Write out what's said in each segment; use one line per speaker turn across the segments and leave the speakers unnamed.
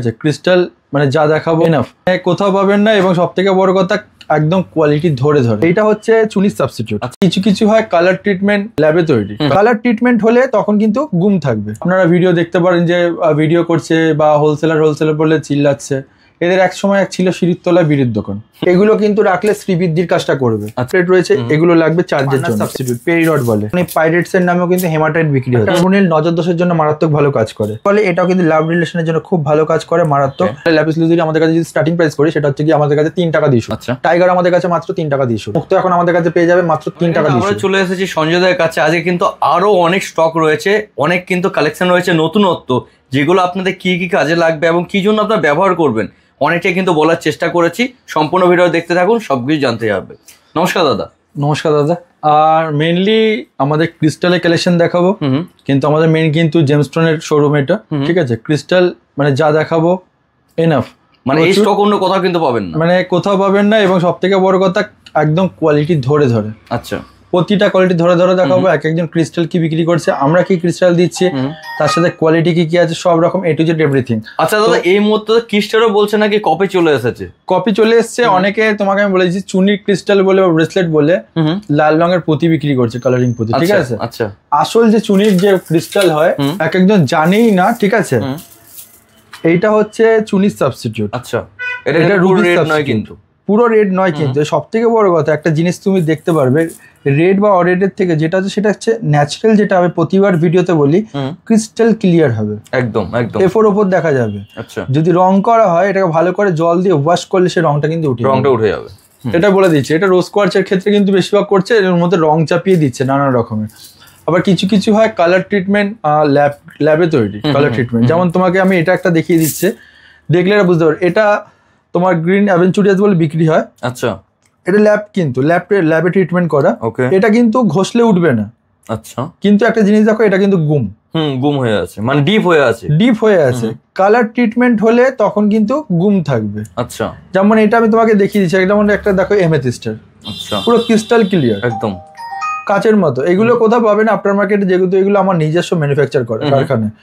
আছে ক্রিস্টাল মানে যা দেখাবো এনাফ, কোথাও পাবেন না। এবং সব থেকে বড় কথা একদম কোয়ালিটি ধরে ধরে। এটা হচ্ছে চুনির সাবস্টিটিউট। কিছু কিছু হয় কালার ট্রিটমেন্ট ল্যাবে তৈরি। কালার ট্রিটমেন্ট হলে তখন কিন্তু গুম থাকবে। আপনারা ভিডিও দেখতে পারেন যে ভিডিও করছে বা হোলসেলার বলে চিল্লাচ্ছে। এদের এক সময় এক ছিল সিঁড়ির তলায় বিড়ির দোকান। এগুলো কিন্তু রাখলে শ্রীবৃদ্ধির কাজটা করবে। প্লেট রয়েছে, এগুলো লাগবে চার্জের জন্য। সাবস্টিটিউট পেরিরড বলে, মানে পাইরেটস এর নামেও কিন্তু হেমাটাইট বিক্রি হয়। কার্বনিল নজর দোষের জন্য মারাত্মক ভালো কাজ করে, ফলে এটাও কিন্তু লাভ রিলেশনের জন্য খুব ভালো কাজ করে মারাত্মক। ল্যাপিস লাজুলি আমাদের কাছে যদি স্টার্টিং প্রাইস করি সেটা হচ্ছে কি আমাদের কাছে 3 টাকা দিয়েছো। টাইগার আমাদের কাছে মাত্র 3 টাকা দিয়েছো। মুক্ত এখন আমাদের কাছে পেয়ে যাবে মাত্র 3 টাকা দিয়েছো।
আমরা চলে এসেছি সঞ্জয়দের কাছে। আজকে কিন্তু আরো অনেক স্টক রয়েছে, অনেক কিন্তু কালেকশন রয়েছে নতুনত্ব, যেগুলো আপনাদের কি কি কাজে লাগবে এবং কি জন্য আপনারা ব্যবহার করবেন অনেকটাই কিন্তু বলার চেষ্টা করেছি। সম্পূর্ণ ভিডিও দেখতে থাকুন, সবকিছু জানতে হবে। নমস্কার দাদা।
নমস্কার দাদা। আর মেইনলি আমাদের ক্রিস্টালের কালেকশন দেখাবো, কিন্তু আমাদের মেইন কিন্তু জেমস্টোনের শোরুম এটা। ঠিক আছে, ক্রিস্টাল মানে যা দেখাবো এনাফ,
মানে এই স্টক অন্য কোথাও কিন্তু পাবেন না,
মানে কোথাও পাবেন না। এবং সব থেকে বড় কথা একদম কোয়ালিটি ধরে ধরে।
আচ্ছা,
প্রতিটা কোয়ালিটি ধরে ধরে দেখাবো। এক একজন ক্রিস্টাল কি বিক্রি করছে, আমরা কি ক্রিস্টাল দিচ্ছি, তার সাথে কোয়ালিটি কি কি আছে, সব রকম এ টু জেড এভরিথিং।
আচ্ছা দাদা, এই মুহূর্তে ক্রিস্টালও বলছে নাকি কপি চলে এসেছে?
কপি চলে এসছে। অনেকে তোমাকে আমি বলেছি চুনির ক্রিস্টাল বলে বা ব্রেসলেট বলে লাল রঙের পুঁতি বিক্রি করছে, কালারিং পুঁতি। ঠিক আছে,
আচ্ছা,
আসল যে চুনির যে ক্রিস্টাল হয় এক একজন জানেই না। ঠিক আছে, এইটা হচ্ছে চুনির সাবস্টিটিউট।
আচ্ছা, এটা রুবি নয় কিন্তু,
পুরো রেড নয় কিন্তু। সব থেকে বড় কথা একটা জিনিস তুমি দেখতে পারবে, রেড বা অরেডের থেকে যেটা আছে সেটা হচ্ছে ন্যাচারাল, যেটা হবে প্রতিবার ভিডিওতে বলি ক্রিস্টাল ক্লিয়ার হবে,
একদম একদম
এফোর ওপর দেখা যাবে।
আচ্ছা,
যদি রং করা হয় এটাকে ভালো করে জল দিয়ে ওয়াশ করলে সে রংটা কিন্তু
রংটা উঠে যাবে।
এটা বলে দিচ্ছে। এটা রোজ কোয়ার্চের ক্ষেত্রে কিন্তু বেশিরভাগ করছে, এর মধ্যে রং চাপিয়ে দিচ্ছে নানা রকমের। আবার কিছু কিছু হয় কালার ট্রিটমেন্ট ল্যাবে তৈরি কালার ট্রিটমেন্ট। যেমন তোমাকে আমি এটা একটা দেখিয়ে দিচ্ছে, দেখলে এটা বুঝতে পারো। এটা তোমার গ্রিন অ্যাভেঞ্চুরিয়াস বলে বিক্রি হয়।
আচ্ছা,
এটা ল্যাব কিন্তু ল্যাবে ট্রিটমেন্ট করা। এটা কিন্তু ঘষলে উঠবে না।
আচ্ছা,
কিন্তু একটা জিনিস দেখো, এটা কিন্তু
গুম হয়ে আছে, মানে ডিপ হয়ে আছে। কালার ট্রিটমেন্ট হলে তখন কিন্তু গুম থাকবে। আচ্ছা,
যেমন এটা আমি তোমাকে দেখিয়ে দিচ্ছি, যেমন একটা দেখো এমেথিস্টার,
আচ্ছা,
পুরো ক্রিস্টাল ক্লিয়ার একদম কাচের মতো। এগুলো কোথাও পাবেন আফটার মার্কেটে, যেহেতু এগুলো আমার নিজস্ব ম্যানুফ্যাকচার করে কারখানায়।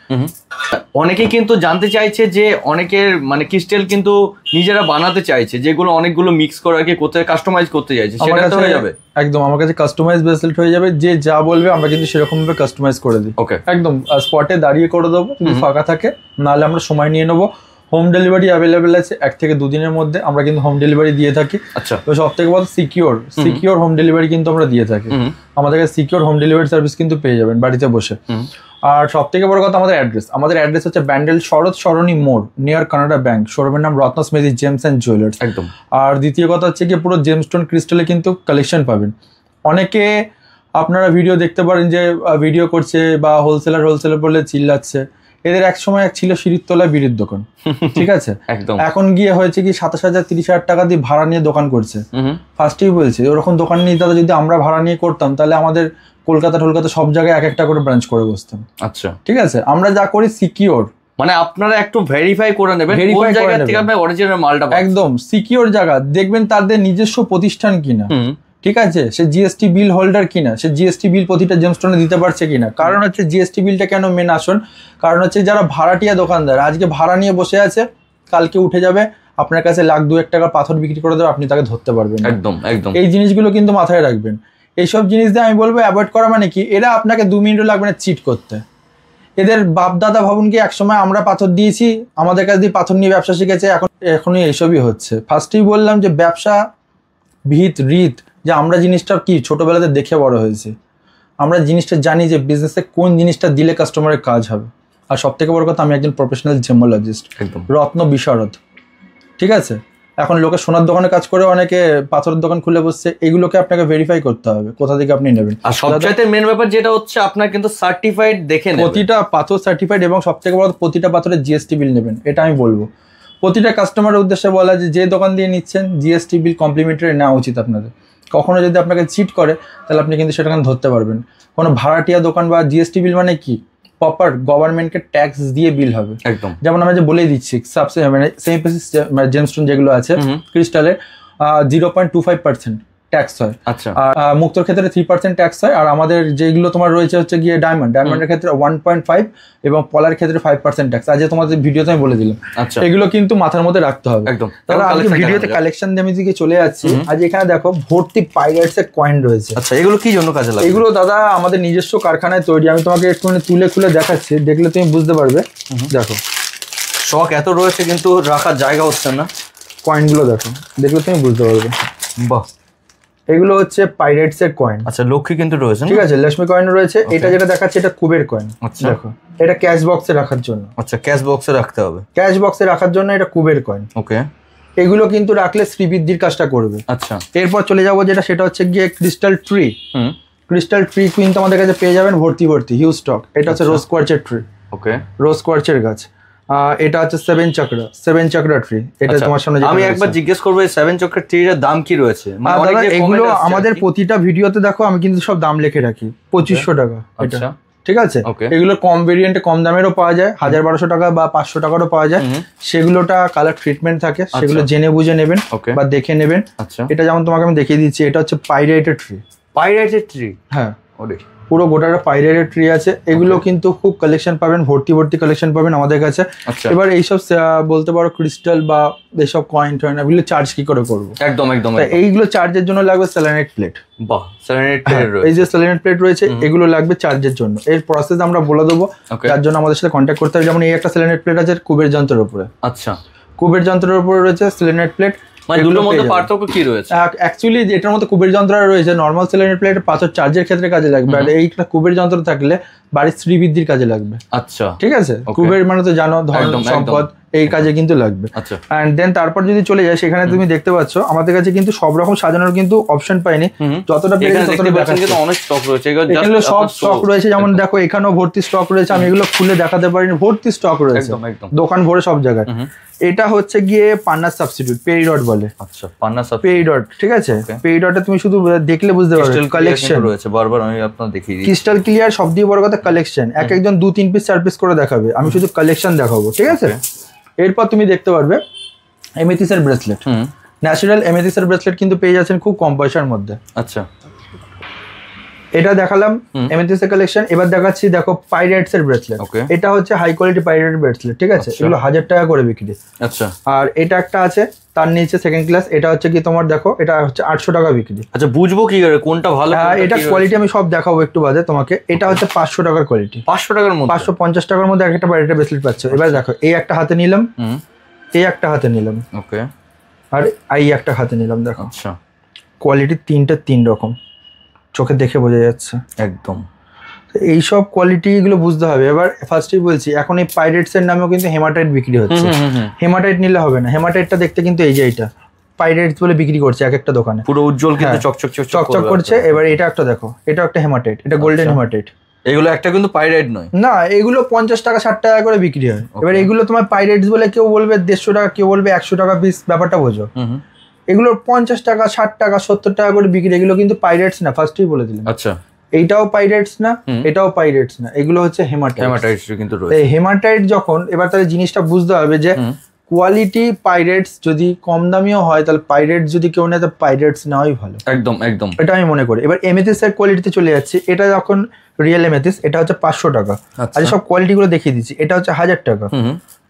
অনেকে কিন্তু জানতে চাইছে যে অনেকের মানে ক্রিস্টাল কিন্তু নিজেরা বানাতে চাইছে, যেগুলো অনেকগুলো মিক্স করে আর কি কোথায় কাস্টমাইজ করতে চাইছে, সেটা তো হয়ে যাবে
একদম। আমার কাছে কাস্টমাইজ ব্রেসলেট হয়ে যাবে, যে যা বলবে আমরা কিন্তু সেরকম ভাবে কাস্টমাইজ করে দিই।
ওকে,
একদম স্পটে দাঁড়িয়ে করে দেবো যদি ফাঁকা থাকে, নাহলে আমরা সময় নিয়ে নেবো। হোম ডেলিভারি অ্যাভেলেবেল আছে, 1 থেকে 2 দিনের মধ্যে আমরা কিন্তু হোম ডেলিভারি দিয়ে থাকি।
আচ্ছা,
তো সব থেকে বড় সিকিওর হোম ডেলিভারি কিন্তু আমরা দিয়ে থাকি। আমাদের কাছে সিকিওর হোম ডেলিভারি সার্ভিস কিন্তু পেয়ে যাবেন বাড়িতে বসে। আর সব থেকে বড় কথা আমাদের অ্যাড্রেস হচ্ছে ব্যান্ডেল শরৎ সরণী মোড়, নিয়ার কানাডা ব্যাংক। শোরুমের নাম রত্ন স্মৃতি জেমস অ্যান্ড জুয়েলার্স একদম। আর দ্বিতীয় কথা হচ্ছে কি পুরো জেমস্টোন ক্রিস্টালে কিন্তু কালেকশন পাবেন। অনেকে আপনারা ভিডিও দেখতে পারেন যে ভিডিও করছে বা হোলসেলার বলে চিল্লাচ্ছে। এদের এক সময় এক ছিল সিঁড়ির তলায় বিড়ির দোকান। ঠিক আছে,
একদম।
এখন গিয়ে হয়েছে কি 27,000 30,000 টাকা দিয়ে ভাড়া নিয়ে দোকান করছে। ফার্স্টেই বলছে ওরকম দোকান নিয়ে দাদা যদি আমরা ভাড়া নিয়ে করতাম তাহলে আমাদের কলকাতা সব জায়গায় এক একটা করে ব্রাঞ্চ করে বসতাম।
আচ্ছা,
ঠিক আছে, আমরা যা করি সিকিওর,
মানে আপনারা একটু ভেরিফাই করে নেবেন কোন জায়গা থেকে আপনি অরিজিনাল মালটা পাবেন।
একদম সিকিওর জায়গা দেখবেন, তাদের নিজস্ব প্রতিষ্ঠান কিনা, ঠিক আছে, সে জিএসটি বিল হোল্ডার কিনা, সে জিএসটি বিল প্রতিটা জেমস্টোনে দিতে পারছে কিনা। কারণ হচ্ছে জিএসটি বিলটা কেন মেন আসুন, কারণ হচ্ছে যারা ভাড়াটিয়া দোকানদার আজকে ভাড়া নিয়ে বসে আছে, কালকে উঠে যাবে আপনার কাছে 1,00,000-2,1 টাকা পাথর বিক্রি করে দেবে, আপনি তাকে ধরতে পারবেন।
একদম একদম,
এই জিনিসগুলো কিন্তু মাথায় রাখবেন। এইসব জিনিস দিয়ে আমি বলবো অ্যাভয়েড করা। মানে কি, এরা আপনাকে 2 মিনিটও লাগবে না চিট করতে। এদের বাপদাদা ভাবুন কি একসময় আমরা পাথর দিয়েছি, আমাদের কাছে দিয়ে পাথর নিয়ে ব্যবসা শিখেছে, এখনই এইসবই হচ্ছে। ফার্স্টেই বললাম যে ব্যবসা রীত, যে আমরা জিনিসটা কি ছোটবেলাতে দেখে বড় হয়েছে, আমরা জিনিসটা জানি যে বিজনেসে কোন জিনিসটা দিলে কাস্টমারের কাজ হবে। আর সব থেকে বড় কথা, আমি একজন প্রফেশনাল জেমোলজিস্ট, রত্ন বিশারদ। ঠিক আছে, এখন লোকে সোনার দোকানে কাজ করে, অনেকে পাথরের দোকান খুলে বসছে। এগুলোকে আপনাকে ভেরিফাই করতে হবে কোথা থেকে আপনি নেবেন।
আর সবচেয়ে মেন ব্যাপার যেটা হচ্ছে আপনার কিন্তু সার্টিফাইড দেখে নেবেন,
প্রতিটা পাথর সার্টিফাইড, এবং সব থেকে বড় প্রতিটা পাথরের জিএসটি বিল নেবেন। এটা আমি বলবো প্রতিটা কাস্টমারের উদ্দেশ্যে বলা, যে দোকান দিয়ে নিচ্ছেন জিএসটি বিল কমপ্লিমেন্টারি নেওয়া উচিত আপনাদের। কখনো যদি আপনাকে চিট করে তাহলে আপনি কিন্তু সেটাকে ধরতে পারবেন। কোনো ভাড়াটিয়া দোকান বা জিএসটি বিল মানে কি, প্রপার গভর্নমেন্টকে ট্যাক্স দিয়ে বিল হবে একদম। যেমন আমি যে বলেই দিচ্ছি, মানে সেমি জেমস্টোন যেগুলো আছে ক্রিস্টালের 0.25%, ট্যাক্স হয়।
আচ্ছা
আর মুক্তোর ক্ষেত্রে 3% ট্যাক্স হয়। আর আমাদের যেগুলো তোমার রয়েছে হচ্ছে গিয়ে ডায়মন্ডের ক্ষেত্রে 1.5 এবং পলার ক্ষেত্রে 5% ট্যাক্স। আজ তোমাদের ভিডিওতে আমি বলে দিলাম।
আচ্ছা
এগুলো কিন্তু মাথার মধ্যে রাখতে হবে
একদম।
তাহলে আজকে ভিডিওতে কালেকশন দিয়ে আমি দিকে চলে যাচ্ছি। আজ এখানে দেখো ভর্তি পাইরেটস এর কয়েন রয়েছে।
আচ্ছা এগুলো কি জন্য কাজে লাগে?
এগুলো দাদা আমাদের নিজস্ব কারখানায় তৈরি। আমি তোমাকে একটু তুলে খুলে দেখাচ্ছি, দেখলে তুমি বুঝতে পারবে। দেখো
শখ এত রয়েছে কিন্তু রাখার জায়গা হচ্ছে না।
কয়েনগুলো দেখো, দেখলে তুমি বুঝতে পারবে।
বাহ,
এগুলো হচ্ছে পাইরেটস এর কয়েন।
আচ্ছা লক্ষ্মী কিন্তু রয়েছে,
ঠিক আছে, লক্ষ্মী কয়েন রয়েছে। এটা যেটা দেখাচ্ছে এটা কুবের কয়েন।
আচ্ছা
দেখো এটা ক্যাশ বক্সে রাখার জন্য।
আচ্ছা ক্যাশ বক্সে রাখতে হবে,
ক্যাশ বক্সে রাখার জন্য এটা কুবের কয়েন।
ওকে।
এগুলো কিন্তু রাখলে শ্রীবৃদ্ধির কাজটা করবে।
আচ্ছা
এরপর চলে যাবো যেটা, সেটা হচ্ছে গিয়ে ক্রিস্টাল ট্রি। ক্রিস্টাল ট্রি কিন্তু আমাদের কাছে পেয়ে যাবেন ভর্তি হিউজ স্টক। এটা হচ্ছে রোজ কোয়ার্চের ট্রি।
ওকে,
রোজ কোয়ার্চের গাছ। এটা হচ্ছে সেভেন চক্রা ট্রি। এটা তোমার সামনে
আমি একবার জিজ্ঞেস করবো এই 7 চক্রের ট্রির দাম কি রয়েছে?
দাদা এগুলো আমাদের প্রতিটা ভিডিওতে দেখো আমি কিন্তু সব দাম লিখে রাখি। 2500 টাকা এটা, ঠিক আছে। এগুলো কম ভেরিয়েন্টে কম দামেরও পাওয়া যায়, 1200 টাকা বা 500 টাকারও পাওয়া যায়। সেগুলোটা কালার ট্রিটমেন্ট থাকে, সেগুলো জেনে বুঝে নেবেন বা দেখে নেবেন। এটা যেমন তোমাকে আমি দেখিয়ে দিচ্ছি, এটা হচ্ছে পাইরেটেড ট্রি।
পাইরেটেড ট্রি,
হ্যাঁ পুরো গোটাটা পাইরেটেড ট্রি আছে। এগুলো কিন্তু খুব কালেকশন পাবেন, ভর্তি কালেকশন পাবেন আমাদের কাছে। এবার এইসব বলতে পারো ক্রিস্টাল বা এইসব কয়েন টয়েন এগুলো চার্জ কি করে করবো?
একদম একদম।
এইগুলো চার্জের জন্য লাগবে সেলেনাইট প্লেট।
বাহ, সেলেনাইট প্লেট রয়েছে।
এই যে সেলেনাইট প্লেট রয়েছে এগুলো লাগবে চার্জের জন্য। এর প্রসেস আমরা বলে দেবো, তার জন্য আমাদের সাথে কন্ট্যাক্ট করতে হবে। যেমন এই একটা সেলেনাইট প্লেট আছে কুবের যন্ত্রের উপরে।
আচ্ছা,
কুবের যন্ত্রের উপরে রয়েছে সেলেনাইট প্লেট।
মানে দুটোর মধ্যে পার্থক্য কি রয়েছে?
অ্যাকচুয়ালি এটার মধ্যে কুবের যন্ত্র রয়েছে, নর্মাল সেলেনাইট প্লেট পাথর চার্জের ক্ষেত্রে কাজে লাগবে, আর এইটা কুবের যন্ত্র থাকলে বাড়ির শ্রীবৃদ্ধির কাজে লাগবে।
আচ্ছা
ঠিক আছে, কুবের মানে তো জানো ধন সম্পদ, এই কাজে কিন্তু লাগবে।
আচ্ছা,
এন্ড দেন তারপর যদি চলে যায়, সেখানে তুমি দেখতে পাচ্ছ আমাদের কাছে কিন্তু সব রকম সাজানোর কিন্তু অপশন পাইনি, যতটা পেরেছি ততটা দেখাচ্ছি।
কিন্তু অনেক স্টক রয়েছে,
এগুলো সব স্টক রয়েছে। যেমন দেখো এখানেও ভর্তি স্টক রয়েছে, আমি এগুলো খুলে দেখাতে পারিনি, ভর্তি স্টক রয়েছে দোকান ভরে সব জায়গায়। এটা হচ্ছে গিয়ে পান্নাস সাবস্টিটিউট, পেরিডট বলে।
আচ্ছা, পান্নাস
পেরিডট, ঠিক আছে। পেরিডটে তুমি শুধু দেখলে বুঝতে পারবে কালেকশন
রয়েছে। বারবার আমি আপনাদের দেখিয়ে দিই,
ক্রিস্টাল ক্লিয়ার। সব দিয়ে বড় কথা কালেকশন, এক একজন 2-3 পিস 4 পিস করে দেখাবে, আমি শুধু কালেকশন দেখাবো, ঠিক আছে। এরপর তুমি দেখতে পারবে এমেথিসের ব্রেসলেট। ন্যাচারাল এমেথিসের ব্রেসলেট কিন্তু পেয়ে যাচ্ছেন খুব কম পয়সার মধ্যে।
আচ্ছা,
এটা দেখালাম এমেথিসের কালেকশন। এবার দেখাচ্ছি দেখো পাইরেটস এর ব্রেসলেট। এটা হচ্ছে হাই কোয়ালিটি পাইরেট ব্রেসলেট, ঠিক আছে। এগুলো 1000 টাকা করে বিক্রি।
আচ্ছা,
আর এটা একটা আছে তার নিচে সেকেন্ড ক্লাস, এটা হচ্ছে কি তোমার দেখো এটা হচ্ছে 800 টাকা বিক্রি।
আচ্ছা, বুঝবো কি করে কোনটা ভালো?
এটা কোয়ালিটি আমি সব দেখাবো একটু বাদে তোমাকে। এটা হচ্ছে 500 টাকার কোয়ালিটি।
500 টাকার মধ্যে
550 টাকার মধ্যে একটা পাইরেটের ব্রেসলেট পাচ্ছ। এবার দেখো এই একটা হাতে নিলাম, এই একটা হাতে নিলাম,
ওকে,
আর এই একটা হাতে নিলাম। দেখো
আচ্ছা,
কোয়ালিটি তিন রকম, চোখে দেখে বোঝা যাচ্ছে
একদম।
এইসব কোয়ালিটি গুলো বুঝতে হবে। এবার ফার্স্টেই বলছি, এখন এই পাইরেটস এর নামেও কিন্তু হেমাটাইট বিক্রি হচ্ছে। হেমাটাইট নিলে হবে না, হেমাটাইটটা দেখতে কিন্তু এই যে এটা পাইরেটস বলে বিক্রি করছে এক একটা দোকানে,
পুরো উজ্জ্বল কিন্তু চকচক
করছে। এবার এটা একটা দেখো, এটা একটা হেমাটাইট, এটা গোল্ডেন হেমাটাইট।
এগুলো একটা কিন্তু পাইরেট নয়
না, এগুলো 50 টাকা 60 টাকা করে বিক্রি হয়। এবার এগুলো তোমার পাইরেটস বলে কেউ বলবে 150 টাকা, কেউ বলবে 100 টাকা পিস, ব্যাপারটা বোঝো। এগুলো 50 টাকা 60 টাকা 70 টাকা করে বিক্রি। এগুলো কিন্তু পাইরেটস না, ফার্স্টেই বলে দিলাম।
আচ্ছা,
এইটাও পাইরেটস না, এটাও পাইরেটস না, এগুলো হচ্ছে হেমাটাইট
কিন্তু রয়েছে।
হেমাটাইট যখন, এবার তাহলে জিনিসটা বুঝতে হবে যে কোয়ালিটি পাইরেটস যদি কম দামিও হয়, তাহলে পাইরেটস যদি কেউ নেয় তাহলে পাইরেটস নেওয়াই ভালো।
একদম একদম, এটা
আমি মনে করি। এবার এমেথিসের কোয়ালিটিতে চলে যাচ্ছে। এটা যখন রিয়েল এমেথিস, এটা হচ্ছে 500 টাকা। আর সব কোয়ালিটি গুলো দেখিয়ে দিচ্ছি। এটা হচ্ছে 1000 টাকা,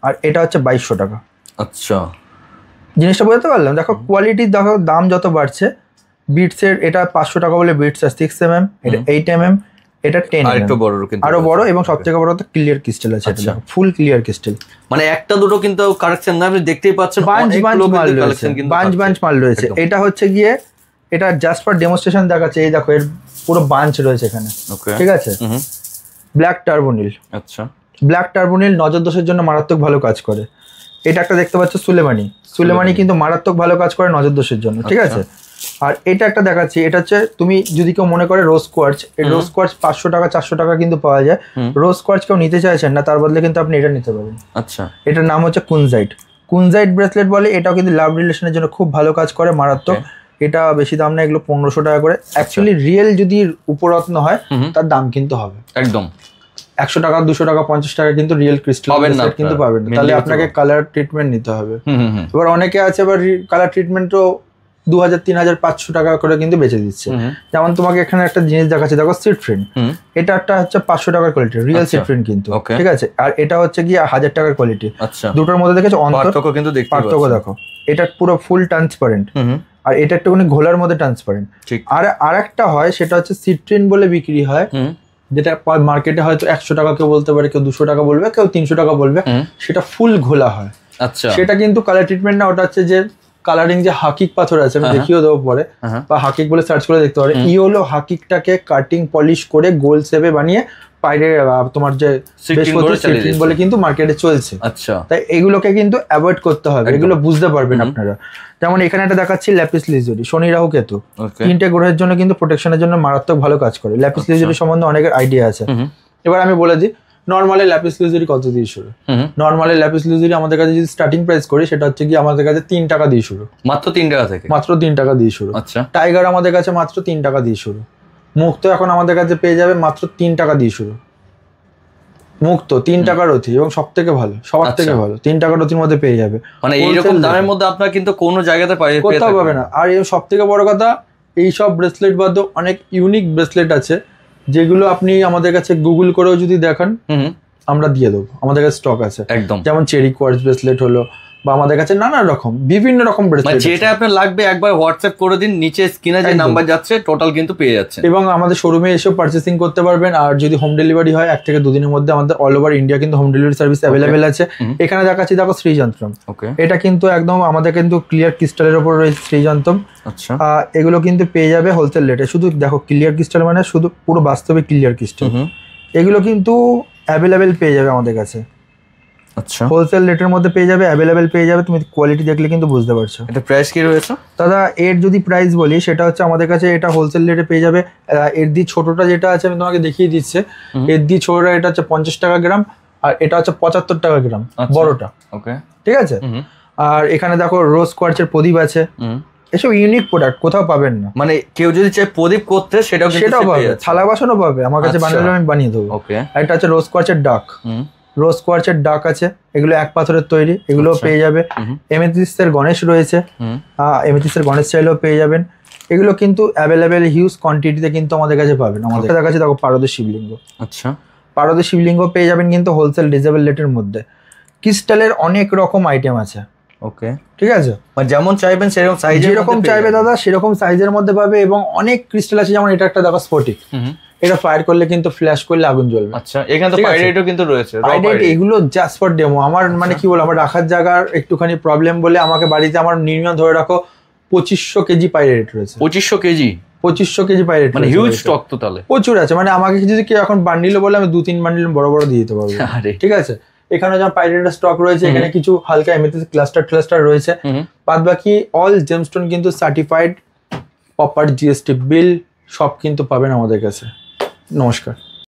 আর এটা হচ্ছে 2200 টাকা।
আচ্ছা,
জিনিসটা বুঝতে পারলাম। দেখো কোয়ালিটি, দেখো দাম যত বাড়ছে। বিটসের এটা 500 টাকা বলে বিটস 6mm, এটা 8mm, এটা 10mm, আরো বড়। এবং সব থেকে বড় তো ক্লিয়ার ক্রিস্টাল আছে, এটা ফুল ক্লিয়ার ক্রিস্টাল।
মানে একটা দুটো কিন্তু কালেকশন না, আপনি দেখতেই পাচ্ছেন
বাঞ্চ মাল রয়েছে। এটা হচ্ছে গিয়ে এটা জাস্ট ফর ডেমোনস্ট্রেশন দেখাচ্ছে। এই দেখো এর পুরো বাঞ্চ রয়েছে এখানে, ঠিক আছে। ব্ল্যাক টার্বোনিল। আচ্ছা, ব্ল্যাক টার্বোনিল নজর দোষের জন্য মারাত্মক ভালো কাজ করে। এটা একটা দেখতে পাচ্ছ সুলেমানি কিন্তু মারাত্মক ভালো কাজ করে নজর দোষের জন্য, ঠিক আছে। আর এটা একটা দেখাচ্ছি, এটা হচ্ছে তুমি যদি কেউ মনে করে রোজ কোয়ার্চ, এই রোজ কোয়ার্চ 500 টাকা 400 টাকা কিন্তু পাওয়া যায়। রোজ কোয়ার্চ কেউ নিতে চাইছেন না, তার বদলে কিন্তু আপনি এটা নিতে পারেন। আচ্ছা, এটার নাম হচ্ছে কুনজাইট ব্রেসলেট বলে। এটাও কিন্তু লাভ রিলেশনের জন্য খুব ভালো কাজ করে, মারাত্মক। এটা বেশি দাম না, এগুলো 1500 টাকা করে। অ্যাকচুয়ালি রিয়েল যদি উপরত্ন হয় তার দাম কিন্তু হবে একদম 100 টাকা 200 টাকা 50 টাকা কিন্তু রিয়েল ক্রিস্টাল কিন্তু পাবেন না। তাহলে আপনাকে কালার ট্রিটমেন্ট নিতে হবে। এবার অনেকে আছে এবার কালার ট্রিটমেন্টও 2000-3500 টাকা করে কিন্তু বেচে দিচ্ছে। যেমন তোমাকে এখানে একটা জিনিস দেখাচ্ছে, দেখো সিট ফ্রেন্ড, এটা একটা হচ্ছে 500 টাকার কোয়ালিটি, রিয়েল সিট ফ্রেন্ড কিন্তু, ঠিক আছে। আর এটা হচ্ছে কি 1000 টাকার কোয়ালিটি। দুটোর মধ্যে দেখেছো
পার্থক্য কিন্তু দেখতে পাচ্ছ।
পার্থক্য দেখো, এটা পুরো ফুল ট্রান্সপারেন্ট আর এটা একটুখানি ঘোলার মধ্যে ট্রান্সপারেন্ট। আর আরেকটা হয় সেটা হচ্ছে সিট ফ্রেন্ড বলে বিক্রি হয়, যেটা মার্কেটে হয়তো 100 টাকা কেউ বলতে পারে, কেউ 200 টাকা বলবে, কেউ 300 টাকা বলবে, সেটা ফুল ঘোলা হয়।
আচ্ছা,
সেটা কিন্তু কালার ট্রিটমেন্ট না, ওটা হচ্ছে যে কালারিং যে হাকিক পাথর আছে, আমি দেখিয়েও দেবো পরে, বা হাকিক বলে সার্চ করে দেখতে পারে। ই হলো হাকিকটাকে কাটিং পলিশ করে গোল শেপে বানিয়ে বাইরে তোমার যে বলে কিন্তু মার্কেটে চলছে।
আচ্ছা,
তাই এগুলোকে কিন্তু অ্যাভয়েড করতে হবে, এগুলো বুঝতে পারবেন আপনারা। যেমন এখানে একটা দেখাচ্ছি ল্যাপিস লিজুরি, শনি রাহু কেতু, 3টে গ্রহের জন্য কিন্তু প্রোটেকশনের জন্য মারাত্মক ভালো কাজ করে। ল্যাপিস লিজুরি সম্বন্ধে অনেকের আইডিয়া আছে। এবার আমি বলে দিই, নর্মালি ল্যাপিস লিজুরি কত দিয়ে শুরু? নর্মালি ল্যাপিস লিজুরি আমাদের কাছে যদি স্টার্টিং প্রাইস করি, সেটা হচ্ছে কি আমাদের কাছে 3 টাকা দিয়ে শুরু,
মাত্র 3 টাকা থেকে,
মাত্র 3 টাকা দিয়ে শুরু।
আচ্ছা,
টাইগার আমাদের কাছে মাত্র 3 টাকা দিয়ে শুরু। মুক্ত এখন আমাদের কাছে পেয়ে যাবে মাত্র 3 টাকা দিয়ে শুরু। মুক্ত 3 টাকার রথি, এবং সব থেকে ভালো, সবার থেকে ভালো 3 টাকার রথির মধ্যে পেয়ে যাবে।
মানে এইরকম দামের মধ্যে আপনার কিন্তু কোনো জায়গাতে
কোথাও পাবে না। আর এই সব থেকে বড় কথা, এইসব ব্রেসলেট বাদেও অনেক ইউনিক ব্রেসলেট আছে, যেগুলো আপনি আমাদের কাছে গুগল করেও যদি দেখান আমরা দিয়ে দেবো, আমাদের কাছে স্টক আছে
একদম।
যেমন চেরি কোয়ার্টজ ব্রেসলেট হলো, বা আমাদের কাছে নানা রকম বিভিন্ন রকম ব্রেসলেট,
যেটা আপনার লাগবে একবার হোয়াটসঅ্যাপ করে দিন, নিচে স্ক্রিনে যে নাম্বার যাচ্ছে টোটাল কিন্তু পেয়ে যাচ্ছেন।
এবং আমাদের শোরুমে এসেও পারচেসিং করতে পারবেন। আর যদি হোম ডেলিভারি হয় 1 থেকে 2 দিনের মধ্যে আমাদের অল ওভার ইন্ডিয়া কিন্তু হোম ডেলিভারি সার্ভিস অ্যাভেলেবেল আছে। এখানে দেখাচ্ছি, দেখো শ্রীযন্ত্রম, এটা কিন্তু একদম আমাদের কিন্তু ক্লিয়ার ক্রিস্টালের উপর রয়েছে শ্রীযন্ত্রম।
আচ্ছা,
এগুলো কিন্তু পেয়ে যাবে হোলসেল রেটে। শুধু দেখো ক্লিয়ার ক্রিস্টাল মানে শুধু পুরো বাস্তবে ক্লিয়ার ক্রিস্টাল, এগুলো কিন্তু অ্যাভেলেবেল পেয়ে যাবে আমাদের কাছে।
আচ্ছা,
হোলসেল রেটের মধ্যে পেয়ে যাবে, অ্যাভেলেবেল পেয়ে যাবে। তুমি কোয়ালিটি দেখলে কিন্তু বুঝতে পারছো।
এটা প্রাইস কি রয়েছে
দাদা? এর যদি প্রাইস বলি, সেটা হচ্ছে আমাদের কাছে এটা হোলসেল রেটে পেয়ে যাবে। এর দি ছোটটা যেটা আছে আমি তোমাকে দেখিয়ে দিচ্ছি, এর দি ছোটটা এটা হচ্ছে 50 টাকা গ্রাম, আর এটা হচ্ছে 75 টাকা গ্রাম বড়টা।
ওকে,
ঠিক আছে। আর এখানে দেখো রোজ কোয়ার্টজের প্রদীপ আছে। এসব ইউনিক প্রোডাক্ট কোথাও পাবেন না।
মানে কেউ যদি চায় প্রদীপ করতে, সেটাও
পাবে, থালা বাসনও পাবে, আমার কাছে বানালে আমি বানিয়ে দেবো। আর এটা হচ্ছে রোজ কোয়ার্টজের ডাক, রোজ কোয়ার্টজের ডাক আছে, এগুলো 1 পাথরের তৈরি, এগুলো পেয়ে যাবে। এমেথিস্টের গণেশ রয়েছে, এমেথিস্টের গণেশ চাইলেও পেয়ে যাবেন। এগুলো কিন্তু অ্যাভেলেবেল হিউজ কোয়ান্টিটিতে কিন্তু আমাদের কাছে পাবেন। আমাদের কাছে দেখো পারদের শিবলিঙ্গ,
আচ্ছা,
পারদের শিবলিঙ্গ পেয়ে যাবেন কিন্তু হোলসেল রিজনেবল রেটের মধ্যে। ক্রিস্টালের অনেক রকম আইটেম আছে।
ওকে,
ঠিক আছে,
মানে যেমন চাইবেন সেরকম সাইজ,
যেরকম চাইবে দাদা সেরকম সাইজের মধ্যে পাবে। এবং অনেক ক্রিস্টাল আছে, যেমন এটা একটা দেখো স্ফটিক, এটা ফায়ার করলে কিন্তু ফ্ল্যাশ করলে আগুন জ্বলবে।
আচ্ছা, এখানে তো পাইরেটও কিন্তু রয়েছে।
এগুলো জাস্ট ফর ডেমো। আমার মানে কি বলবো, আমার রাখার জায়গার একটুখানি প্রবলেম বলে আমাকে বাড়িতে আমার মিনিমাম ধরে রাখো 2500 কেজি পাইরেট রয়েছে।
2500 কেজি?
2500 কেজি পাইরেট,
মানে হিউজ স্টক তো তাহলে
প্রচুর আছে। মানে আমাকে যদি কেউ এখন বান্ডিল বলে, আমি 2-3 বান্ডিল বড় বড় দিয়ে দিতে পারবো। ঠিক আছে, এখানে যেমন পাইরেটের স্টক রয়েছে, এখানে কিছু হালকা এমএথিস্ট ক্লাস্টার রয়েছে। বাদ বাকি অল জেমস্টোন কিন্তু সার্টিফাইড, প্রপার জিএসটি বিল সব কিন্তু পাবেন আমাদের কাছে। নমস্কার।